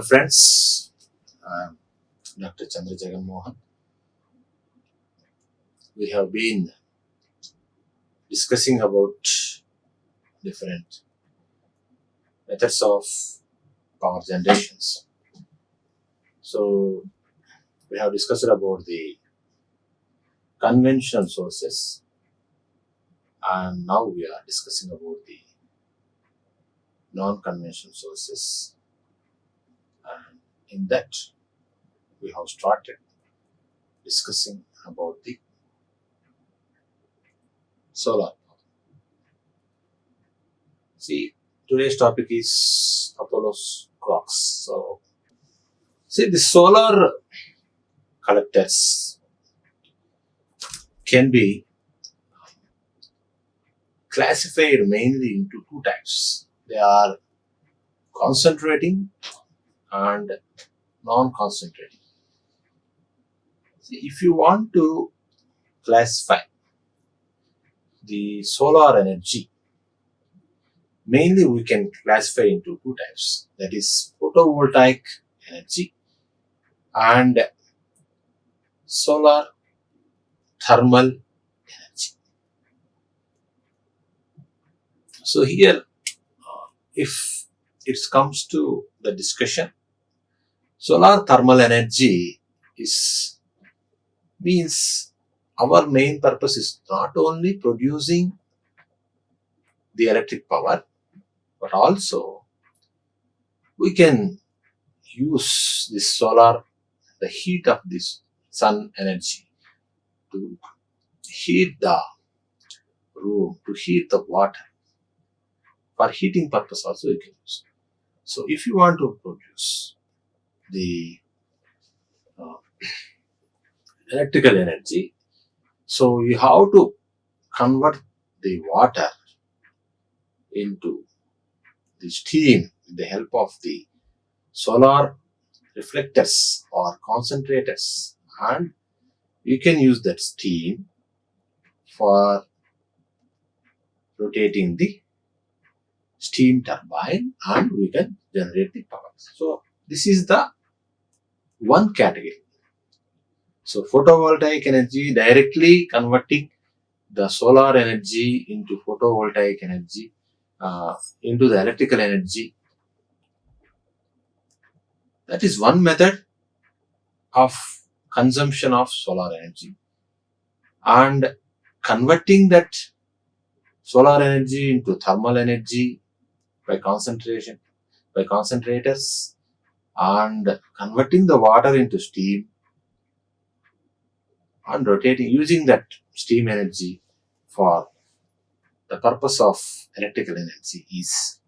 friends, I'm Dr. Chandra Jagan Mohan. We have been discussing about different methods of power generations. So we have discussed about the conventional sources, and now we are discussing about the non-conventional sources, and in that we have started discussing about the solar power. See, today's topic is Apollo's Crocks. So, see, the solar collectors can be classified mainly into two types. They are concentrating and non-concentrating. See, if you want to classify the solar energy, mainly we can classify into two types. That is photovoltaic energy and solar thermal energy. So here, if it comes to the discussion, solar thermal energy means our main purpose is not only producing the electric power, but also we can use this the heat of this sun energy to heat the room, to heat the water. For heating purpose also you can use. So if you want to produce the electrical energy, so you have to convert the water into the steam with the help of the solar reflectors or concentrators, and you can use that steam for rotating the steam turbine, and we can generate the power. So this is the one category. So photovoltaic energy, directly converting the solar energy into photovoltaic energy, into the electrical energy. That is one method of consumption of solar energy, and converting that solar energy into thermal energy by concentrators, and converting the water into steam and rotating, using that steam energy for the purpose of electrical energy is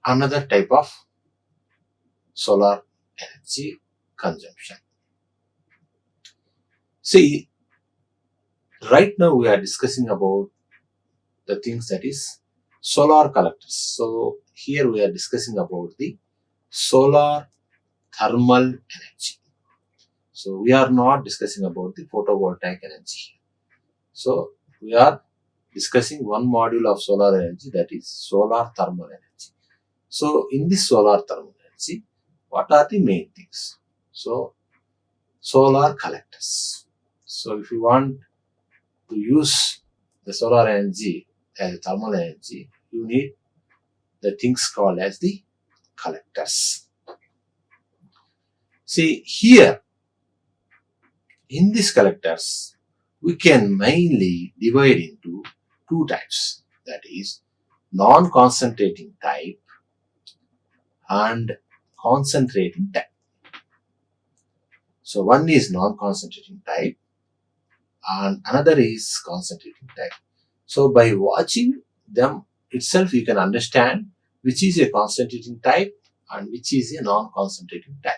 another type of solar energy consumption. See, right now we are discussing about the things that is solar collectors. So here we are discussing about the solar thermal energy. So we are not discussing about the photovoltaic energy. So we are discussing one module of solar energy, that is solar thermal energy. So in this solar thermal energy, what are the main things? So solar collectors. So if you want to use the solar energy as thermal energy, you need the things called as the collectors. See, here in these collectors, we can mainly divide into two types, that is non-concentrating type and concentrating type. So one is non-concentrating type and another is concentrating type. So by watching them itself, you can understand which is a concentrating type and which is a non-concentrating type.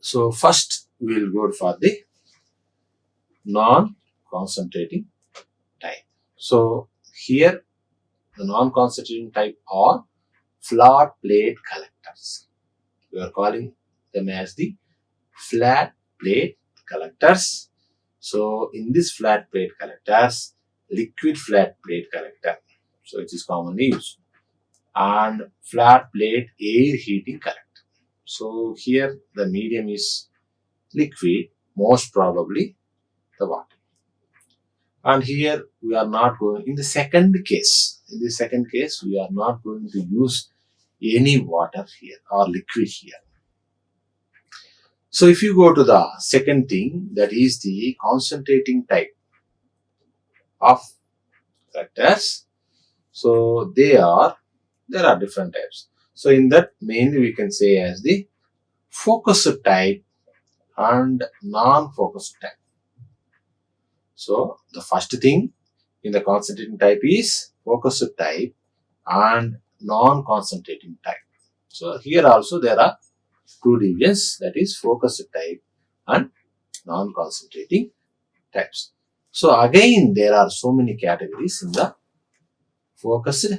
So first we will go for the non-concentrating type. So here the non-concentrating type are flat plate collectors. We are calling them as the flat plate collectors. So in this flat plate collectors, liquid flat plate collector, so it is commonly used. and flat plate air heating collector. So here the medium is liquid, most probably the water. And here we are not going, in the second case, we are not going to use any water here or liquid here. So if you go to the second thing, that is the concentrating type of collectors. So there are different types. So in that mainly we can say as the focused type and non-focused type. So the first thing in the concentrating type is focused type and non-concentrating type. So here also there are two divisions, that is focused type and non-concentrating types. So again there are so many categories in the focused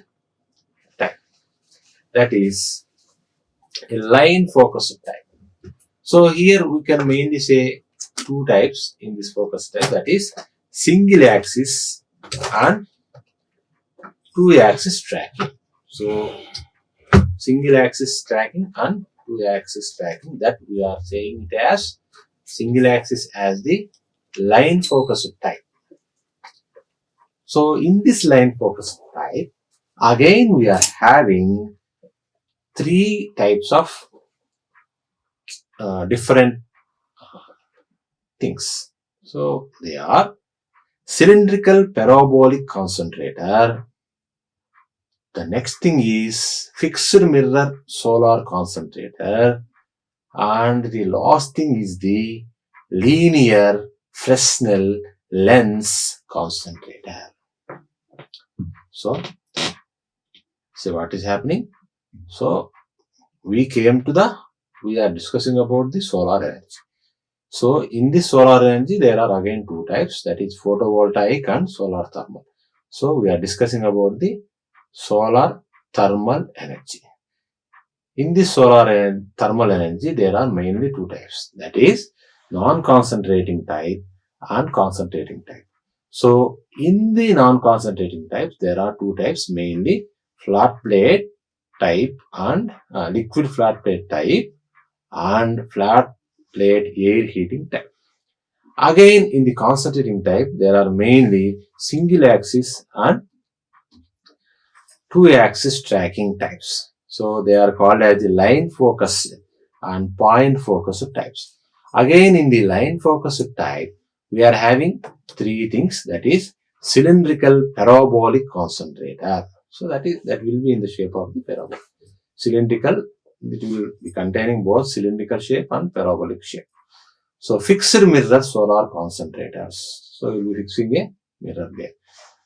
type, that is a line focused type. So here we can mainly say two types in this focused type, that is single axis and two axis tracking. So single axis tracking and two axis tracking, that we are saying it as single axis as the line focused type. So in this line focused type, again we are having three types of different things. So they are cylindrical parabolic concentrator. The next thing is fixed mirror solar concentrator. And the last thing is the linear Fresnel lens concentrator. So what is happening? So we are discussing about the solar energy. So in this solar energy, there are again two types, that is photovoltaic and solar thermal. So we are discussing about the solar thermal energy. In this solar thermal energy, there are mainly two types, that is non-concentrating type and concentrating type. So in the non-concentrating types, there are two types, mainly flat plate type and liquid flat plate type and flat plate air heating type. Again, in the concentrating type, there are mainly single axis and two axis tracking types. So they are called as the line focused and point focused types. Again, in the line focused type, we are having three things, that is cylindrical parabolic concentrator. So that will be in the shape of the parabolic. Cylindrical, it will be containing both cylindrical shape and parabolic shape. So fixed mirror solar concentrators. So we will be fixing a mirror there.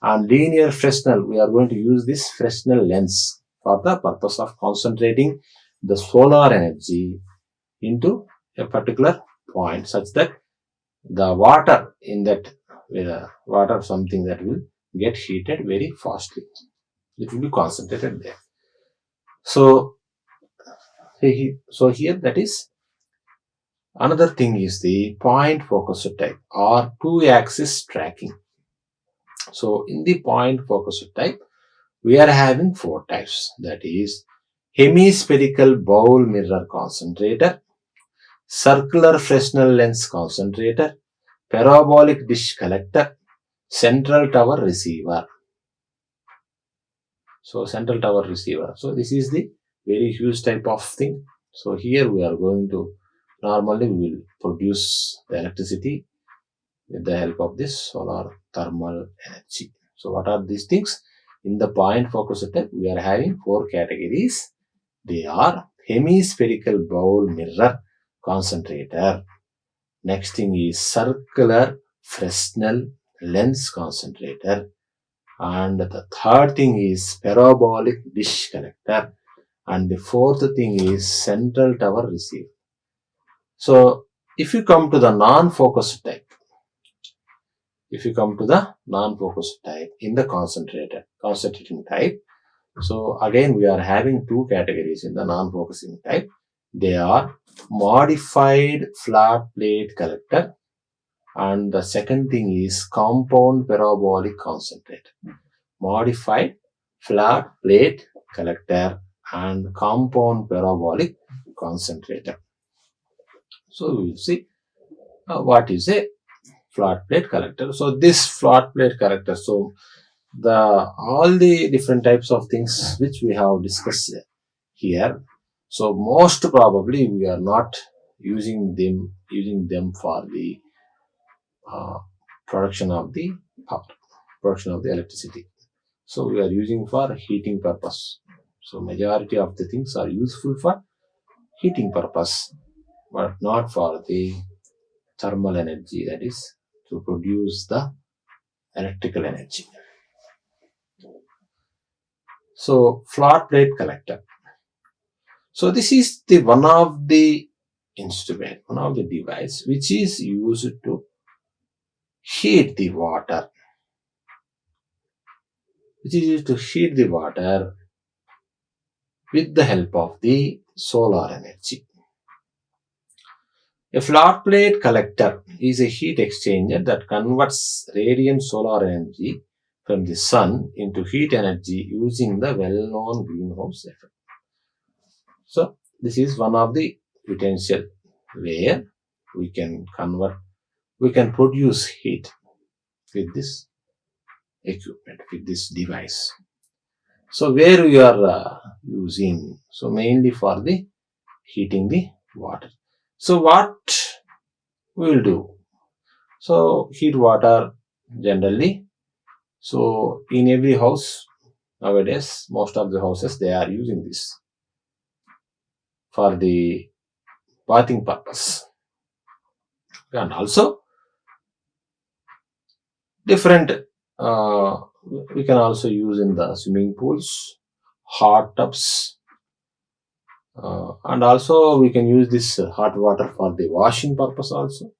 And linear Fresnel, we are going to use this Fresnel lens for the purpose of concentrating the solar energy into a particular point, such that the water in that water something that will get heated very fastly. It will be concentrated there. So here that is another thing is the point focused type or two axis tracking. So in the point focused type, we are having four types, that is hemispherical bowl mirror concentrator, circular Fresnel lens concentrator, parabolic dish collector, central tower receiver. So central tower receiver. So this is the very huge type of thing. So here we are going to, normally we will produce the electricity with the help of this solar thermal energy. So what are these things? In the point focus type, we are having four categories. They are hemispherical bowl mirror concentrator. Next thing is circular Fresnel lens concentrator. And the third thing is parabolic dish connector. And the fourth thing is central tower receiver. So if you come to the non-focused type, in the concentrating type, so again we are having two categories in the non-focusing type. They are modified flat plate collector, and the second thing is compound parabolic concentrator. Modified flat plate collector and compound parabolic concentrator. So we will see what is a flat plate collector. So this flat plate collector, so the all the different types of things which we have discussed here. So most probably we are not using them for the uh, production of the power, production of the electricity. So we are using for heating purpose. So majority of the things are useful for heating purpose, but not for the thermal energy, that is to produce the electrical energy. So flat plate collector. So this is the one of the instrument, one of the device which is used to heat the water, which is used to heat the water with the help of the solar energy. A flat plate collector is a heat exchanger that converts radiant solar energy from the sun into heat energy using the well-known greenhouse effect. So this is one of the potential where we can produce heat with this equipment, with this device. So where we are using, so mainly for the heating the water. So what we will do? So heat water generally. So in every house nowadays, most of the houses they are using this for the bathing purpose, and also different. We can also use in the swimming pools, hot tubs, and also we can use this hot water for the washing purpose also.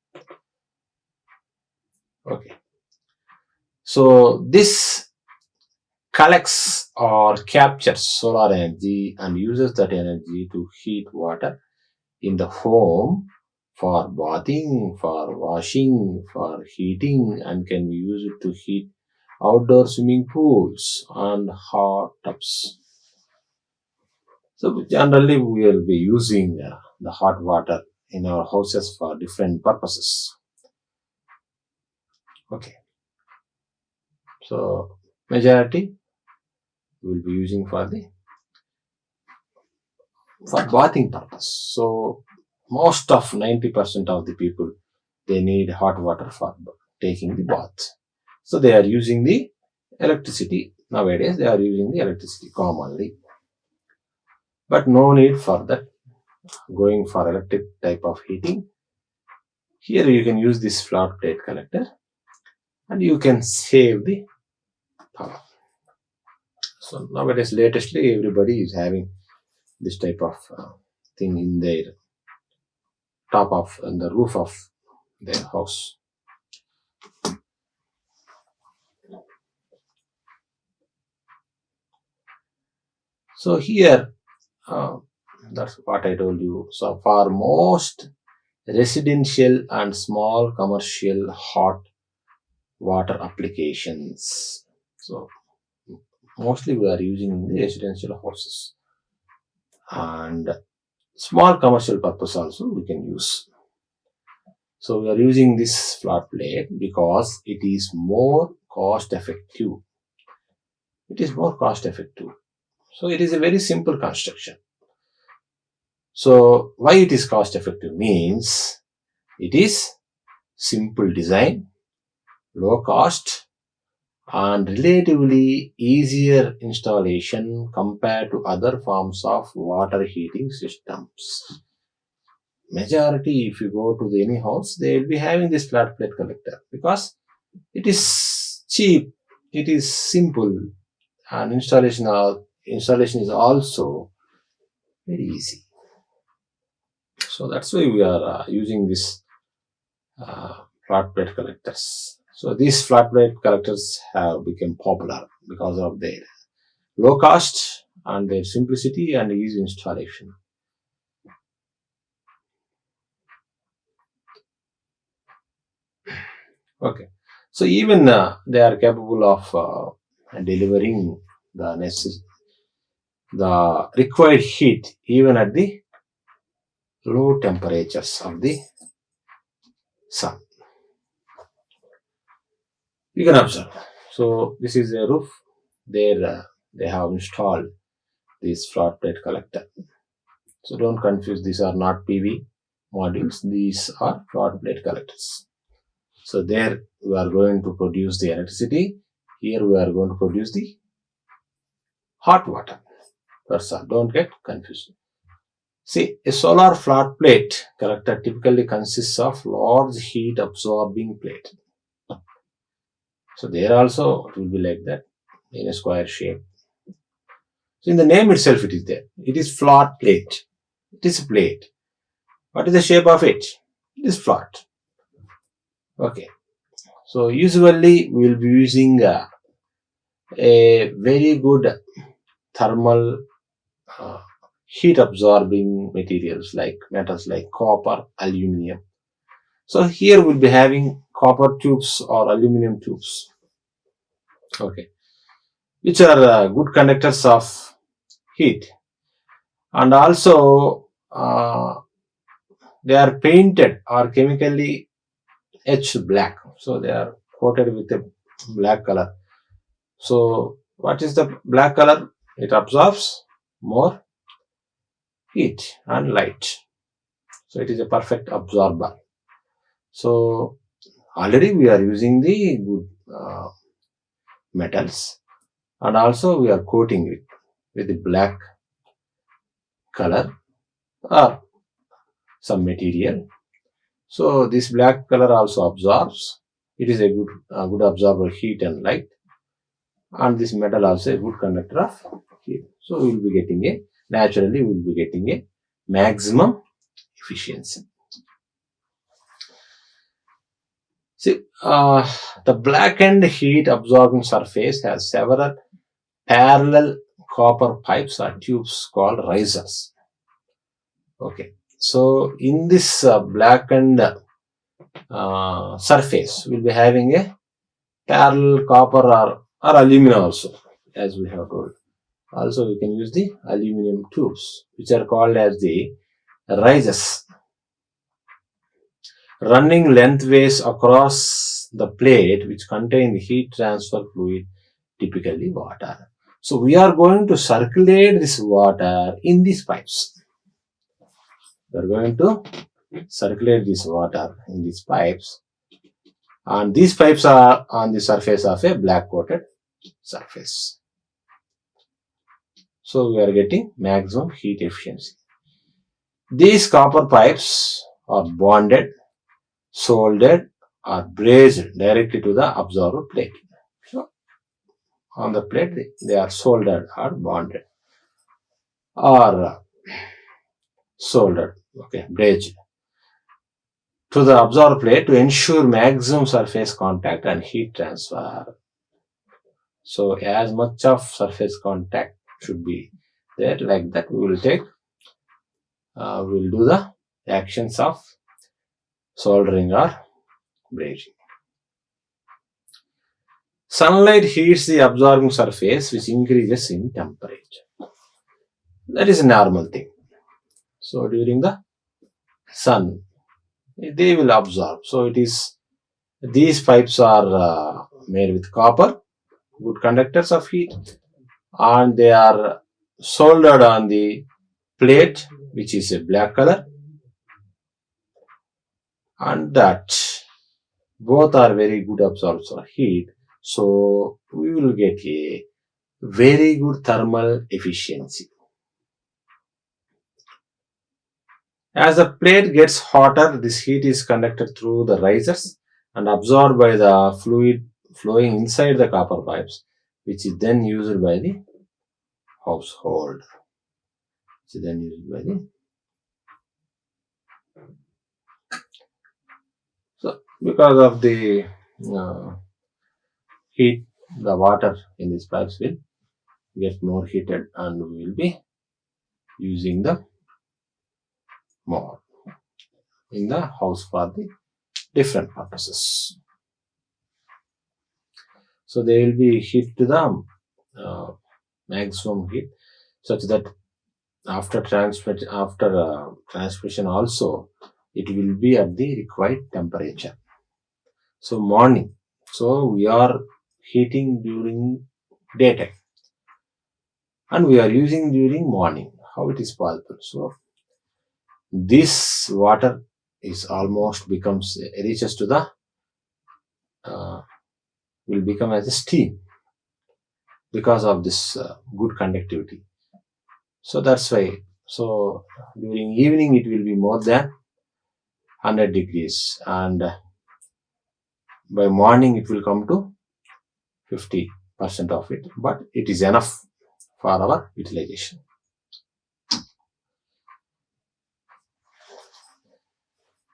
Okay, so this collects or captures solar energy and uses that energy to heat water in the home for bathing, for washing, for heating, and can be used to heat outdoor swimming pools and hot tubs. So generally we will be using the hot water in our houses for different purposes. Okay, so majority we will be using for bathing purpose. So most of 90% of the people they need hot water for taking the bath. So they are using the electricity. Nowadays they are using the electricity commonly. But no need for that going for electric type of heating. Here you can use this flat plate collector and you can save the power. So nowadays latestly everybody is having this type of thing in their top of in the roof of their house. So here that's what I told you. So for most residential and small commercial hot water applications, so mostly we are using in the residential houses, and small commercial purpose also we can use. So we are using this flat plate because it is more cost effective. It is more cost effective. So it is a very simple construction. So why it is cost effective means it is simple design, low cost, and relatively easier installation compared to other forms of water heating systems. Majority, if you go to any house, they will be having this flat plate collector because it is cheap, it is simple, and installation is also very easy. So that's why we are using this flat plate collectors. So these flat plate collectors have become popular because of their low cost and their simplicity and easy installation. Okay, so even they are capable of delivering the the required heat even at the low temperatures of the sun. You can observe. So this is a roof. There they have installed this flat plate collector. So don't confuse, these are not PV modules, these are flat plate collectors. So there we are going to produce the electricity, here we are going to produce the hot water. That's all, don't get confused. See, a solar flat plate collector typically consists of large heat absorbing plate. So there also it will be like that in a square shape. So in the name itself it is there. It is flat plate. It is a plate. What is the shape of it? It is flat. Okay. So usually we will be using a very good thermal heat absorbing materials like metals like copper, aluminum. So here we'll be having copper tubes or aluminum tubes. Okay. Which are good conductors of heat, and also they are painted or chemically etched black, so they are coated with a black color. So what is the black color? It absorbs more heat and light, so it is a perfect absorber. So already we are using the good metals, and also we are coating it with the black color or some material. So this black color also absorbs. It is a good absorber of heat and light, and this metal also a good conductor of heat. So we will be getting a naturally we will be getting a maximum efficiency. See, the blackened heat absorbing surface has several parallel copper pipes or tubes called risers. Okay, so in this blackened surface, we'll be having a parallel copper or aluminum also, as we have told. Also, we can use the aluminum tubes, which are called as the risers, running lengthways across the plate, which contain the heat transfer fluid, typically water. So we are going to circulate this water in these pipes. We are going to circulate this water in these pipes, and these pipes are on the surface of a black coated surface. So we are getting maximum heat efficiency. These copper pipes are bonded, soldered, or brazed directly to the absorber plate. So on the plate they are soldered or bonded or soldered, okay, brazed to the absorber plate to ensure maximum surface contact and heat transfer. So as much of surface contact should be there, like that we will take, we will do the actions of soldering or brazing. Sunlight heats the absorbing surface, which increases in temperature. That is a normal thing. So during the sun, they will absorb. So it is, these pipes are made with copper, good conductors of heat, and they are soldered on the plate, which is a black color, and that both are very good absorbers of heat. So we will get a very good thermal efficiency. As the plate gets hotter, this heat is conducted through the risers and absorbed by the fluid flowing inside the copper pipes, which is then used by the household. So because of the heat, the water in these pipes will get more heated, and we will be using them more in the house for the different purposes. So they will be heat to the maximum heat. such that after transmission also it will be at the required temperature. So morning. So we are heating during daytime and we are using during morning. How it is possible? So this water is almost reaches to the will become as a steam because of this good conductivity. So that's why. So during evening it will be more than 100 degrees, and by morning it will come to 50% of it, but it is enough for our utilization.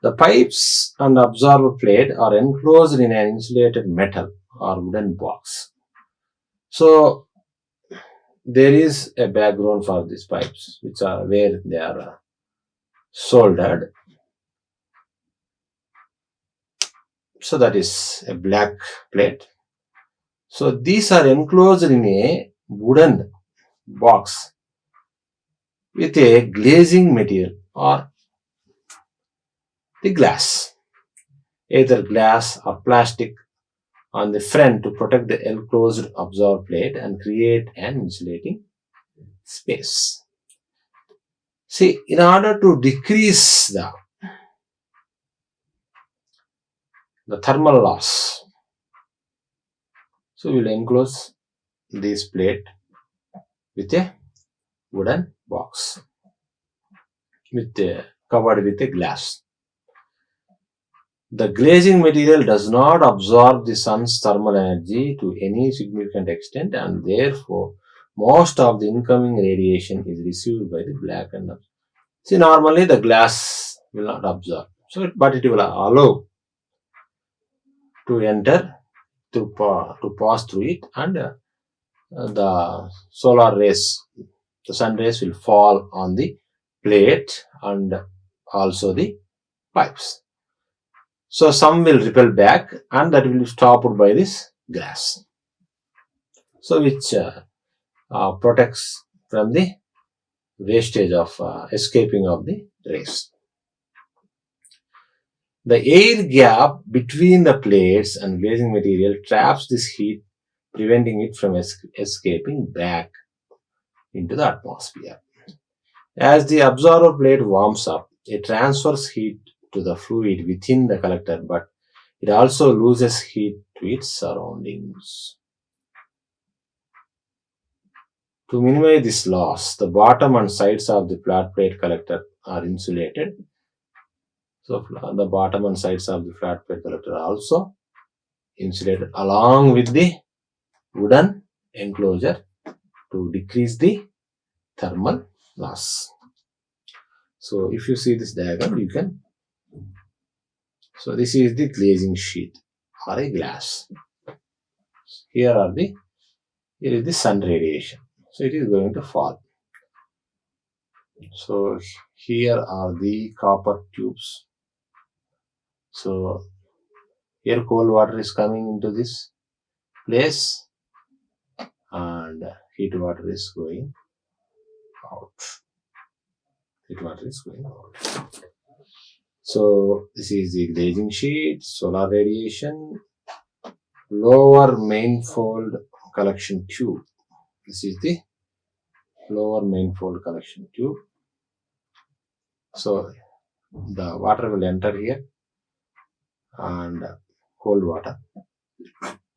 The pipes and absorber plate are enclosed in an insulated metal or wooden box. So there is a background for these pipes, which are where they are soldered. So that is a black plate. So these are enclosed in a wooden box with a glazing material or the glass, either glass or plastic on the front to protect the enclosed absorber plate and create an insulating space. See, in order to decrease the thermal loss, so we will enclose this plate with a wooden box covered with a glass. The glazing material does not absorb the sun's thermal energy to any significant extent, and therefore most of the incoming radiation is received by the black and white. See, normally the glass will not absorb, but it will allow to enter to pass through it, and the solar rays, the sun rays will fall on the plate and also the pipes. So some will repel back, and that will be stopped by this glass. So which protects from the wastage of escaping of the rays. The air gap between the plates and glazing material traps this heat, preventing it from escaping back into the atmosphere. As the absorber plate warms up, it transfers heat to the fluid within the collector, but it also loses heat to its surroundings. To minimize this loss, the bottom and sides of the flat plate collector are insulated. So the bottom and sides of the flat plate collector are also insulated along with the wooden enclosure to decrease the thermal loss. So if you see this diagram, you can. So this is the glazing sheet or a glass. Here is the sun radiation. So it is going to fall. So here are the copper tubes. So here cold water is coming into this place and heat water is going out. Heat water is going out. So this is the glazing sheet, solar radiation, lower manifold collection tube. This is the lower manifold collection tube. So the water will enter here and cold water,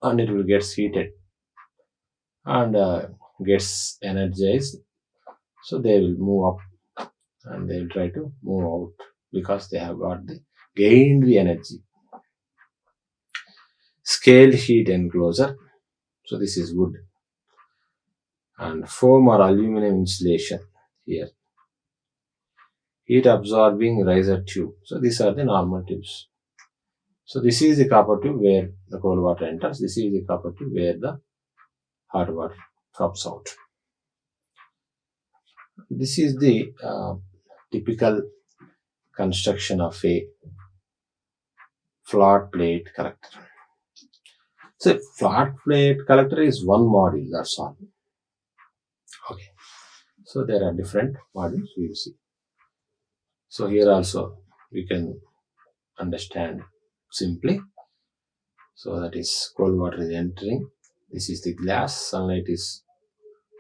and it will get heated and gets energized. So they will move up and they will try to move out because they have gained the energy. Scaled heat enclosure. So this is wood and foam or aluminum insulation here. Heat absorbing riser tube. So these are the normal tubes. So this is the copper tube where the cold water enters. This is the copper tube where the hot water comes out. This is the typical construction of a flat plate collector. So flat plate collector is one module, that's all. Okay. So there are different modules we will see. So here also we can understand simply. So that is cold water is entering. This is the glass. Sunlight is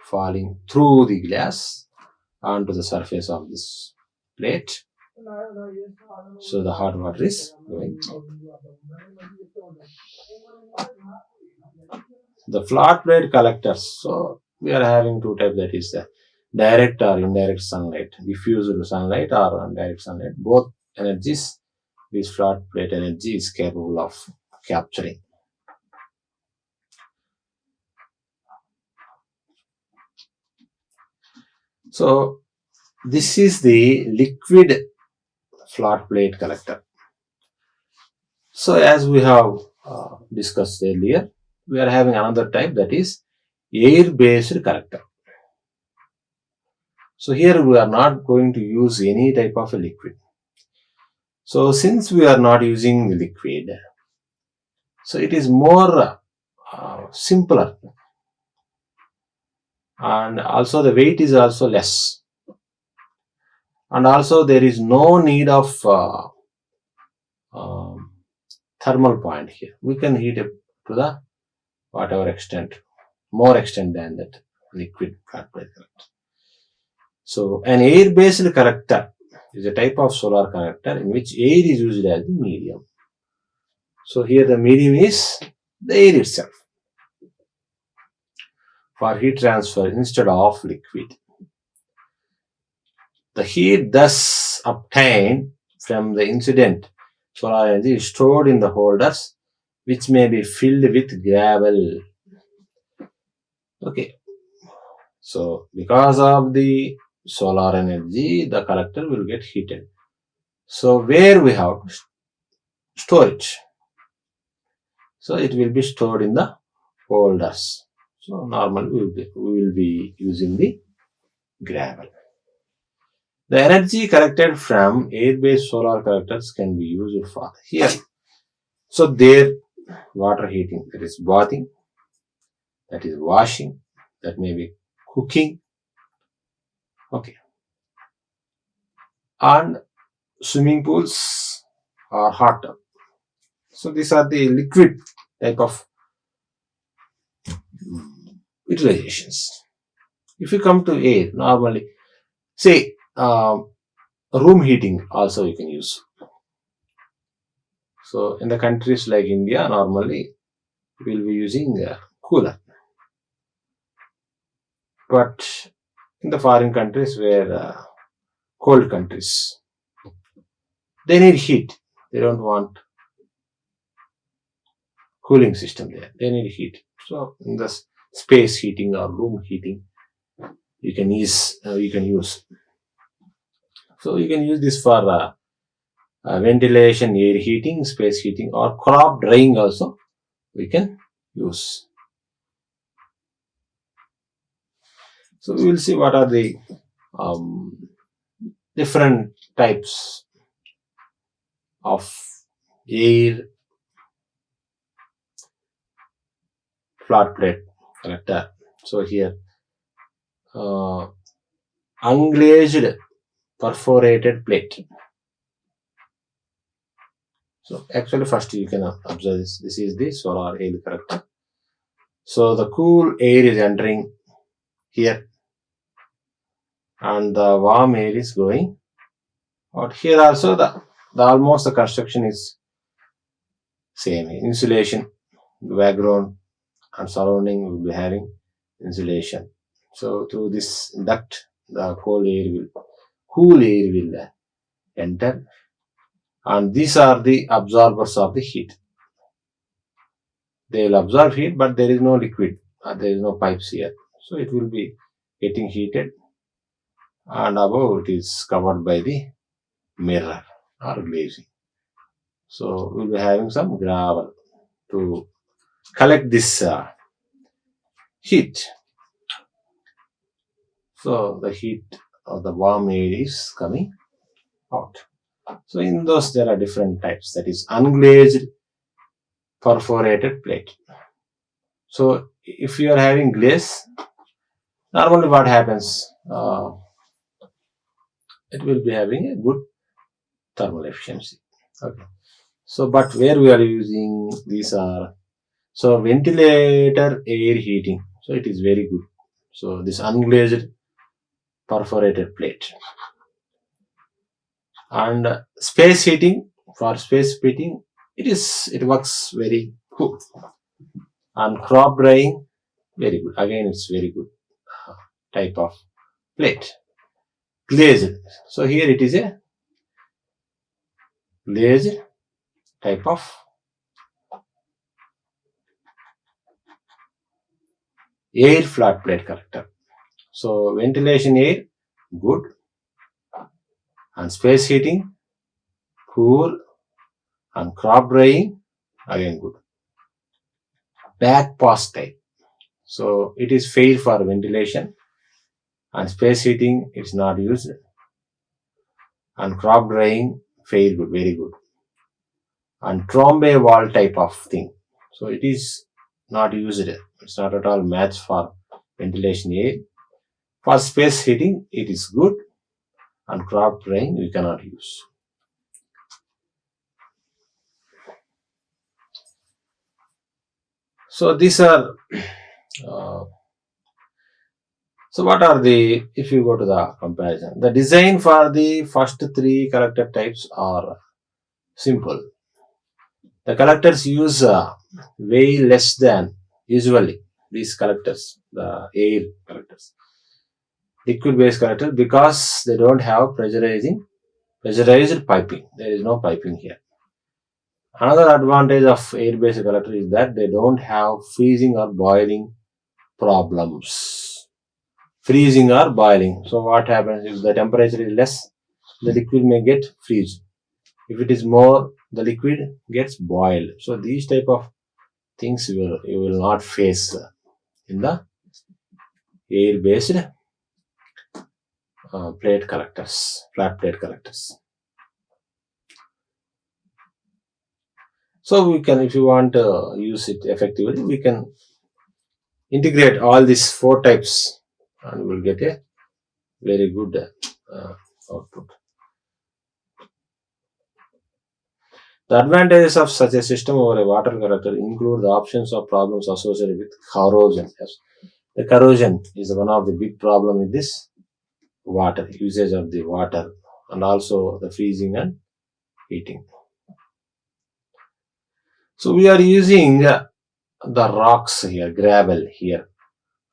falling through the glass onto the surface of this plate. So the hot water is going out. The flat plate collectors. So we are having two types, that is the direct or indirect sunlight, diffused sunlight or indirect sunlight. Both energies, this flat plate energy is capable of capturing. So this is the liquid flat plate collector. So as we have discussed earlier, we are having another type, that is air based collector. So here we are not going to use any type of a liquid. So since we are not using the liquid, so it is more simpler, and also the weight is also less, and also there is no need of thermal point here. We can heat it to the whatever extent, more extent than that liquid flat plate collector. So an air based collector is a type of solar collector in which air is used as the medium. So here the medium is the air itself for heat transfer instead of liquid. The heat thus obtained from the incident solar energy is stored in the holders, which may be filled with gravel. Okay. So because of the solar energy, the collector will get heated. So where we have storage, so it will be stored in the holders. So normally we will be using the gravel. The energy collected from air-based solar collectors can be used for here. So there, water heating, that is bathing, that is washing, that may be cooking. Okay. And swimming pools or hot tub. So these are the liquid type of utilizations. If you come to air, normally, say room heating also you can use. So in the countries like India, normally we will be using a cooler. But in the foreign countries where cold countries, they need heat. They don't want cooling system there. They need heat. So in the space heating or room heating, you can use. So you can use this for ventilation, air heating, space heating, or crop drying also we can use. So we will see what are the different types of air flat plate collector. So here unglazed perforated plate. So actually first you can observe this. This is the solar air collector. So the cool air is entering here and the warm air is going out. Here also the almost the construction is same. Insulation, background and surrounding will be having insulation. So through this duct, the cool air will enter, and these are the absorbers of the heat. They will absorb heat, but there is no liquid. There is no pipes here, so it will be getting heated, and above it is covered by the mirror or glazing. So we'll be having some gravel to collect this heat. So the heat of the warm air is coming out. So in those there are different types, that is unglazed perforated plate. So if you are having glaze, Normally what happens, it will be having a good thermal efficiency. Okay. So, but where we are using these are, so ventilator air heating. So it is very good. So this unglazed perforated plate, and space heating, for space heating, it works very good. And crop drying, very good. Again, it's very good type of plate. Glazed. So here it is a glazed type of air flat plate collector. So ventilation air, good, and space heating, cool, and crop drying, again good. Back pass type. So it is fair for ventilation, and space heating it's not used, and crop drying fair good, very good. And trombe wall type of thing. So it is not used. It's not at all match for ventilation air. For space heating, it is good, and crop drying we cannot use. So these are. So what are the, if you go to the comparison, the design for the first three collector types are simple. The collectors use way less than usually these collectors, the air collectors, liquid based collector, because they don't have pressurized piping. There is no piping here. Another advantage of air based collector is that they don't have freezing or boiling problems. Freezing or boiling. So what happens if the temperature is less, the liquid may get freeze. If it is more, the liquid gets boiled. So these type of things you will not face in the air based plate collectors, flat plate collectors. So we can, if you want to use it effectively, we can integrate all these four types and we'll get a very good output. The advantages of such a system over a water collector include the options of problems associated with corrosion. Yes. The corrosion is one of the big problem with this water, usage of the water, and also the freezing and heating. So we are using the rocks here, gravel here,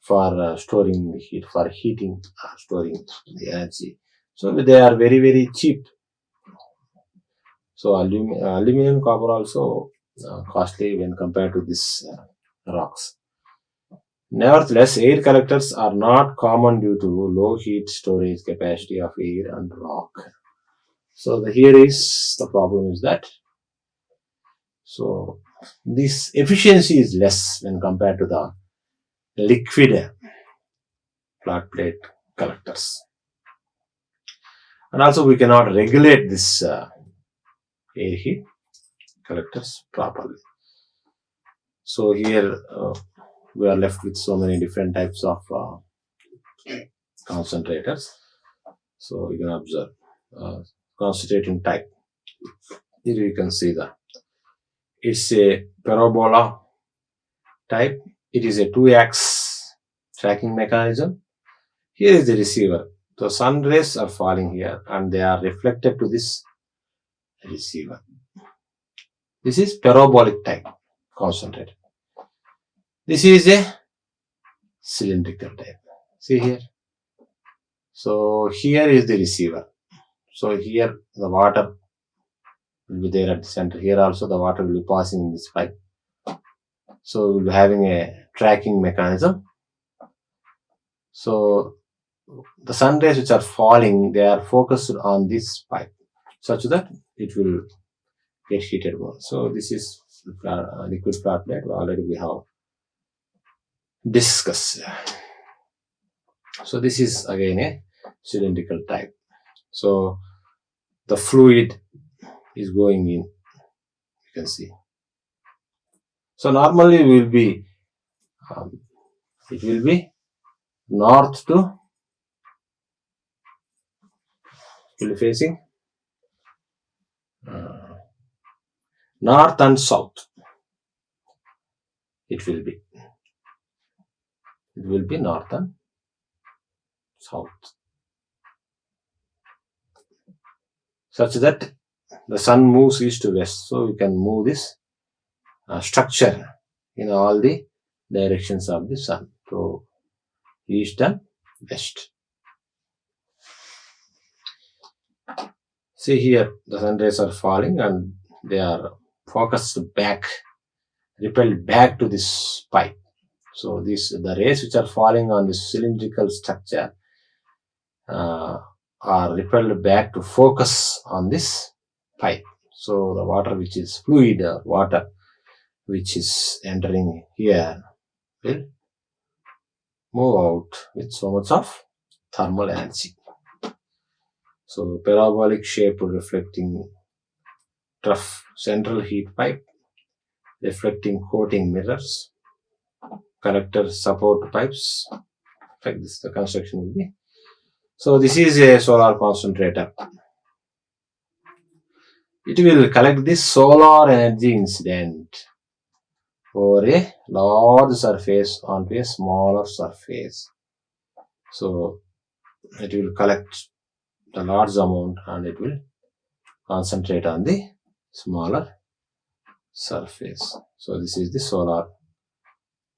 for storing the heat, for heating, storing the energy. So they are very, very cheap. So aluminum, copper also costly when compared to this rocks. Nevertheless, air collectors are not common due to low heat storage capacity of air and rock. So here is the problem is that, so this efficiency is less when compared to the liquid flat plate collectors. And also we cannot regulate this air heat collectors properly. So here we are left with so many different types of concentrators. So you can observe concentrating type. Here you can see that it's a parabola type. It is a 2-axis tracking mechanism. Here is the receiver. The sun rays are falling here and they are reflected to this receiver. This is parabolic type concentrator. This is a cylindrical type. See here. So here is the receiver. So here the water will be there at the center. Here also the water will be passing in this pipe. So we'll be having a tracking mechanism. So the sun rays which are falling, they are focused on this pipe such that it will get heated more. So this is liquid flat plate. Already we have discussed. So this is again a cylindrical type. So the fluid is going in. You can see. So normally it will be north to will be facing north and south. It will be north and south, such that the sun moves east to west. So you can move this structure in all the directions of the sun, so east and west. See here, the sun rays are falling and they are focused back, repelled back to this pipe. So the rays which are falling on this cylindrical structure are repelled back to focus on this pipe. So the water which is fluid or water which is entering here will move out with so much of thermal energy. So parabolic shape reflecting trough, central heat pipe, reflecting coating mirrors, collector support pipes, like this the construction will be. So this is a solar concentrator. It will collect this solar energy incident over a large surface onto a smaller surface. So it will collect the large amount and it will concentrate on the smaller surface. So this is the solar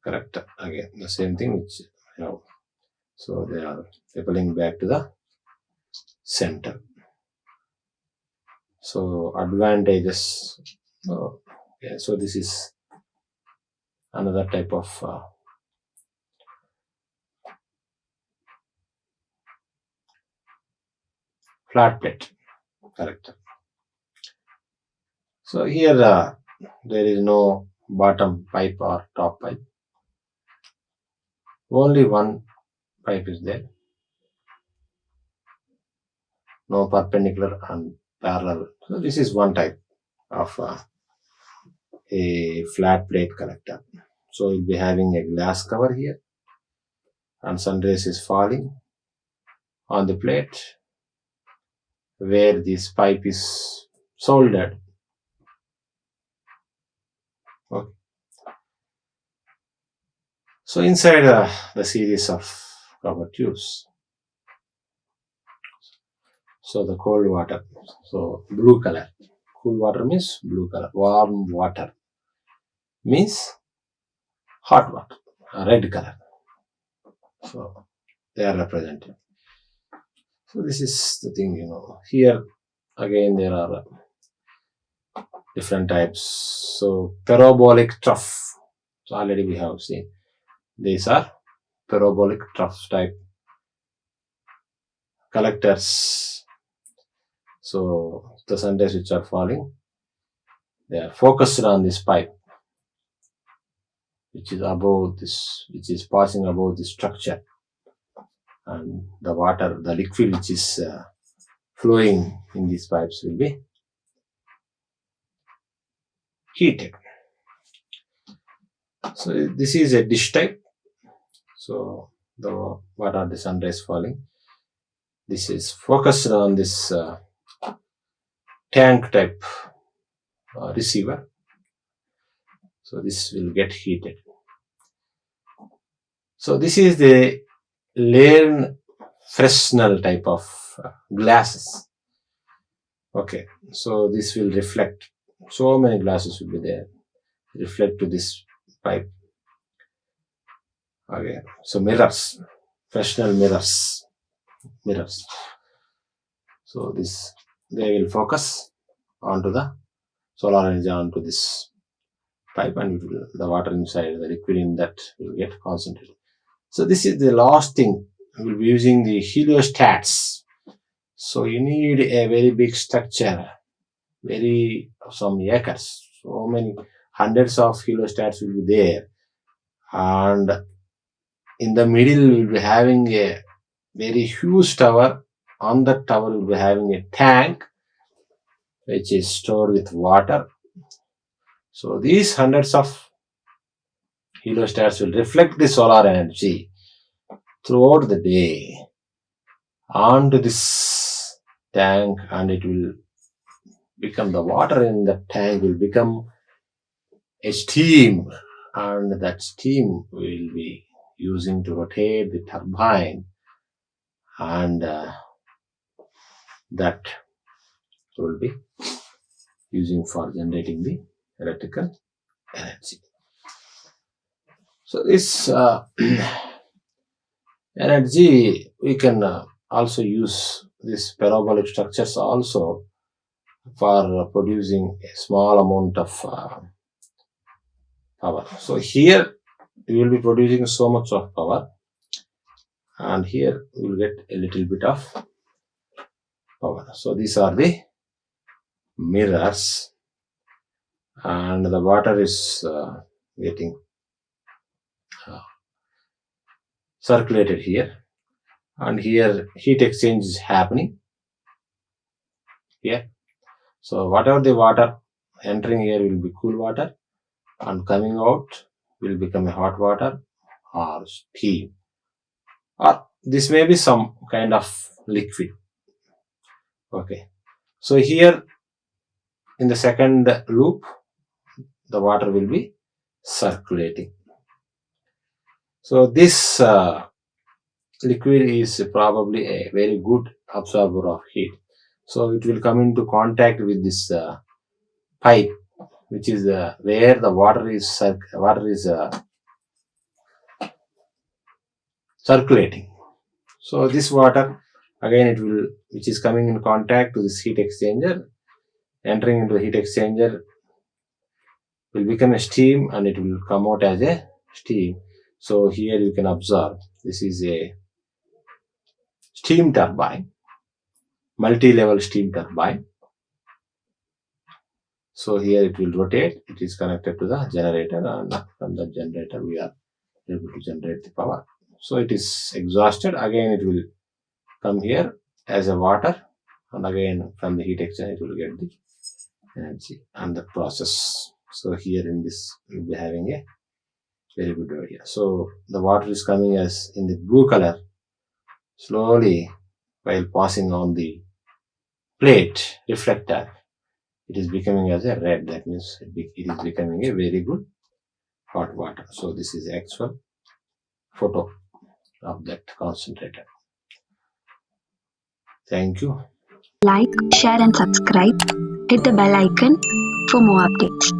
collector. Again, the same thing which you know. So they are repelling back to the center. So advantages. Okay, so this is another type of flat plate collector. So here there is no bottom pipe or top pipe. Only one pipe is there. No perpendicular and parallel. So this is one type of a flat plate collector. So you'll be having a glass cover here and sun rays is falling on the plate where this pipe is soldered. Okay. So inside the series of rubber tubes. So the cold water, so blue color. Cool water means blue color. Warm water means hot water, red color. So they are represented. So this is the thing, Here again there are different types. So parabolic trough. So already we have seen. These are parabolic trough type collectors. So the sun rays which are falling, they are focused on this pipe, which is passing above the structure, and the water, the liquid which is flowing in these pipes will be heated. So this is a dish type. So what are the sun rays falling? This is focused on this tank type receiver. So this will get heated. So this is the Lane Fresnel type of glasses. Okay, so this will reflect. So many glasses will be there, reflect to this pipe. Okay, so mirrors, Fresnel mirrors. So they will focus onto the solar energy onto this pipe, and the water inside, the liquid in that will get concentrated. So this is the last thing. We will be using the heliostats. So you need a very big structure, some acres, so many hundreds of heliostats will be there, and in the middle we will be having a very huge tower. On that tower we will be having a tank which is stored with water. So these hundreds of heliostats will reflect the solar energy throughout the day onto this tank, and it will become, the water in the tank will become a steam, and that steam will be using to rotate the turbine, and that will be using for generating the electrical energy. So this energy we can also use these parabolic structures also for producing a small amount of power. So here we will be producing so much of power, and here we will get a little bit of power. So these are the mirrors, and the water is getting circulated here, and here heat exchange is happening here. So whatever the water entering here will be cool water, and coming out will become a hot water or steam, or this may be some kind of liquid. Okay, so here in the second loop the water will be circulating. So this liquid is probably a very good absorber of heat. So it will come into contact with this pipe, which is where the water is circulating. So this water again, it will, which is coming in contact to this heat exchanger, entering into the heat exchanger, will become a steam, and it will come out as a steam. So here you can observe, this is a steam turbine, multi-level steam turbine. So here it will rotate, it is connected to the generator, and from the generator we are able to generate the power. So it is exhausted, again it will come here as a water, and again from the heat exchanger it will get the energy and the process. So here in this we will be having a very good idea. So the water is coming as in the blue color slowly while passing on the plate reflector. It is becoming as a red. That means it is becoming a very good hot water. So this is actual photo of that concentrator. Thank you. Like, share and subscribe. Hit the bell icon for more updates.